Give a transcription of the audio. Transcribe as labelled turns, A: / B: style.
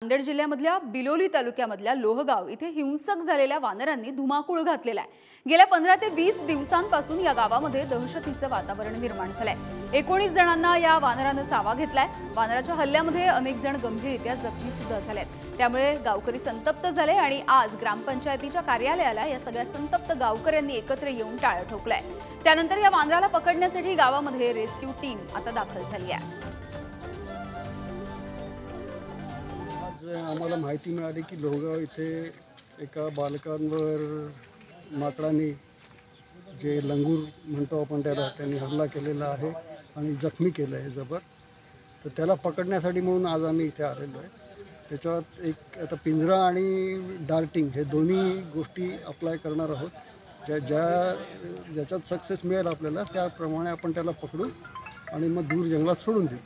A: नांदेड जिल्ह्यामधल्या बिलोली तालुक्यामधल्या लोहगाव इथे हिंसक झालेल्या वानरांनी धुमाकूळ घातलेला आहे। गेल्या 15 ते 20 दिवसांपासून या गावामध्ये दहशतीचं वातावरण निर्माण झालंय। 19 जणांना या वानरानं चावा घेतलाय। वानराच्या हल्ल्यामध्ये अनेक जण गंभीररित्या जखमी सुद्धा झालेत। त्यामुळे गावकरी संतप्त झाले आणि आज ग्रामपंचायतीच्या कार्यालयाला या सगळ्या संतप्त गावकऱ्यांनी एकत्र येऊन टाळं ठोकलंय। त्यानंतर या वानराला पकडण्यासाठी गावामध्ये रेस्क्यू टीम आता दाखल झाली आहे।
B: आम्हाला माहिती मिळाली की लोहगाव इथे एका बालकांवर माकडांनी जे लंगूर म्हणतो आपण त्याला त्यांनी हल्ला केलेला आहे आणि जखमी केलं आहे जबर। तर त्याला पकडण्यासाठी म्हणून आज आम्ही इथे आलेलो आहे। त्याच्यात एक आता पिंजरा आणि डार्टिंग हे दोन्ही गोष्टी अप्लाय करणार आहोत। ज्याच्यात सक्सेस मिळेल आपल्याला त्याप्रमाणे आपण त्याला पकडू आणि मग दूर जंगलात सोडून देऊ।